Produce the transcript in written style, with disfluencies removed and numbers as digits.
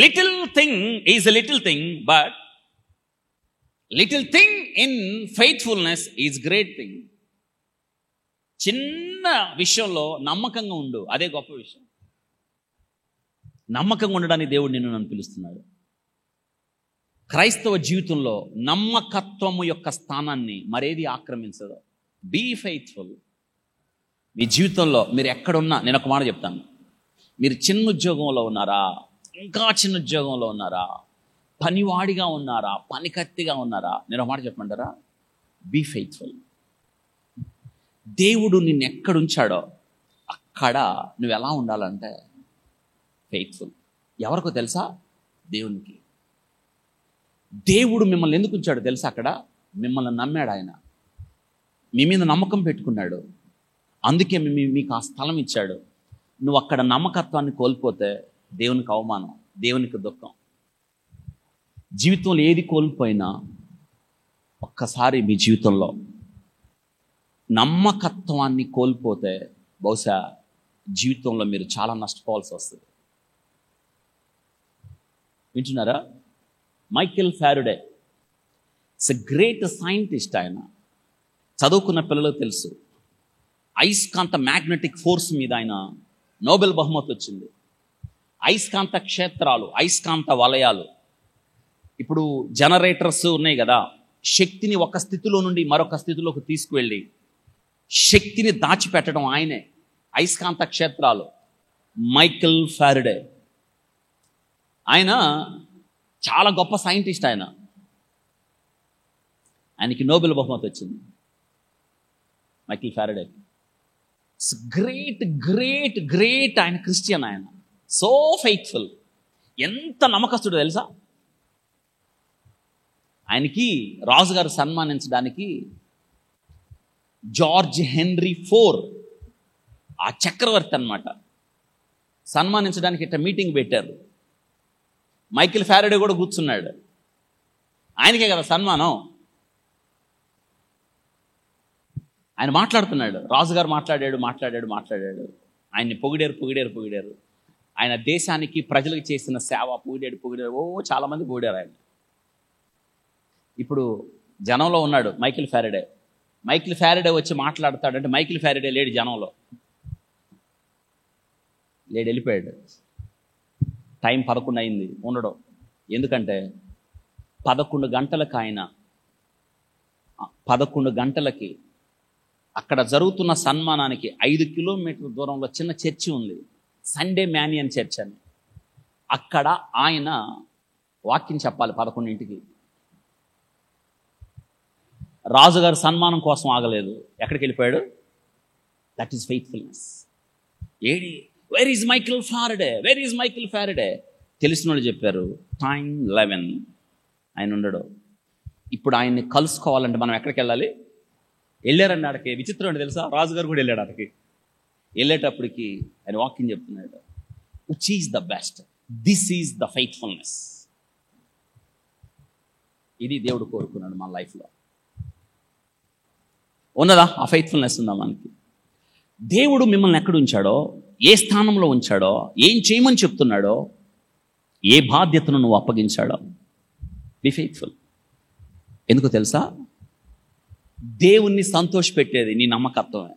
Little thing is a little thing, but little thing in faithfulness is great thing. చిన్న విషయంలో నమ్మకంగా ఉండు, అదే గొప్ప విషయం. నమ్మకంగా ఉండడానికి దేవుడు నిన్ను నన్ను పిలుస్తున్నాడు. క్రైస్తవ జీవితంలో నమ్మకత్వము యొక్క స్థానాన్ని మరేది ఆక్రమించదు. Be faithful. మీ జీవితంలో మీరు ఎక్కడున్నా, నేను ఒక మాట చెప్తాను, మీరు చిన్న ఉద్యోగంలో ఉన్నారా, ఇంకా చిన్న ఉద్యోగంలో ఉన్నారా, పనివాడిగా ఉన్నారా, పనికత్తిగా ఉన్నారా, నేను ఒక మాట చెప్పమంటారా, బీ ఫెయిత్ఫుల్. దేవుడు నిన్ను ఎక్కడుంచాడో అక్కడ నువ్వు ఎలా ఉండాలంటే ఫెయిత్ఫుల్. ఎవరికో తెలుసా? దేవునికి. దేవుడు మిమ్మల్ని ఎందుకు ఉంచాడో తెలుసా? అక్కడ మిమ్మల్ని నమ్మాడు ఆయన, మీ మీద నమ్మకం పెట్టుకున్నాడు, అందుకే మీకు ఆ స్థలం ఇచ్చాడు. నువ్వు అక్కడ నమ్మకత్వాన్ని కోల్పోతే దేవునికి అవమానం, దేవునికి దుఃఖం. జీవితంలో ఏది కోల్పోయినా ఒక్కసారి మీ జీవితంలో నమ్మకత్వాన్ని కోల్పోతే బహుశా జీవితంలో మీరు చాలా నష్టపోవాల్సి వస్తుంది. వింటున్నారా? Michael Faraday it's a great scientist. ఆయన చదువుకున్న పిల్లలకు తెలుసు, అయస్కాంత మ్యాగ్నెటిక్ ఫోర్స్ మీద ఆయన నోబెల్ బహుమతి వచ్చింది. అయస్కాంత క్షేత్రాలు, అయస్కాంత వలయాలు, ఇప్పుడు జనరేటర్స్ ఉన్నాయి కదా, శక్తిని ఒక స్థితిలో నుండి మరొక స్థితిలోకి తీసుకువెళ్ళి శక్తిని దాచిపెట్టడం ఆయనే. అయస్కాంత క్షేత్రాలు. మైకేల్ ఫారడే ఆయన చాలా గొప్ప సైంటిస్ట్. ఆయనకి నోబెల్ బహుమతి వచ్చింది. Michael Faraday great great great. ఆయన క్రిస్టియన్, ఆయన సో ఫెయిత్ఫుల్. ఎంత నమ్మకస్తుడో తెలుసా? ఆయనకి రాజుగారు సన్మానించడానికి జార్జ్ హెన్రీ IV, ఆ చక్రవర్తి అన్నమాట, సన్మానించడానికి ఇట్లా మీటింగ్ పెట్టారు. మైకేల్ ఫారడే కూడా కూర్చున్నాడు. ఆయనకే కదా సన్మానం. ఆయన మాట్లాడుతున్నాడు. రాజుగారు మాట్లాడాడు. ఆయన్ని పొగిడారు. ఆయన దేశానికి ప్రజలకు చేసిన సేవ పొగిడాడు. చాలామంది పొగిడారు ఆయన. ఇప్పుడు జనంలో ఉన్నాడు మైకేల్ ఫారడే. మైకేల్ ఫారడే వచ్చి మాట్లాడతాడంటే మైకేల్ ఫారడే లేడు జనంలో, వెళ్ళిపోయాడు. టైం 11 అయింది ఉండడం. ఎందుకంటే 11 గంటలకు ఆయన 11 గంటలకి అక్కడ జరుగుతున్న సన్మానానికి 5 కిలోమీటర్ల దూరంలో చిన్న చర్చి ఉంది, సండే మ్యానియన్ చర్చ్ అని. అక్కడ ఆయన వాక్యం చెప్పాలి 11ంటికి. రాజుగారు సన్మానం కోసం ఆగలేదు. ఎక్కడికి వెళ్ళిపోయాడు? That is faithfulness. Where is Michael Faraday? తెలిసిన వాళ్ళు చెప్పారు టైం 11. ఆయన ఉండడు. ఇప్పుడు ఆయన్ని కలుసుకోవాలంటే మనం ఎక్కడికి వెళ్ళాలి? వెళ్ళారండి ఆడికి. విచిత్రం అంటే తెలుసా, రాజుగారు కూడా వెళ్ళాడు ఆడికి. వెళ్ళేటప్పటికి ఆయన వాక్యం చెప్తున్నాడు, which is the best, this is the faithfulness. ఇది దేవుడు కోరుకున్నాడు మన లైఫ్లో. ఉన్నదా ఆ ఫెయిత్ఫుల్నెస్? ఉందా మనకి? దేవుడు మిమ్మల్ని ఎక్కడ ఉంచాడో, ఏ స్థానంలో ఉంచాడో, ఏం చేయమని చెప్తున్నాడో, ఏ బాధ్యతను నువ్వు అప్పగించాడో, బి ఫెయిత్ఫుల్. ఎందుకో తెలుసా? దేవుణ్ణి సంతోషపెట్టేది నీ నమ్మకత్వమే.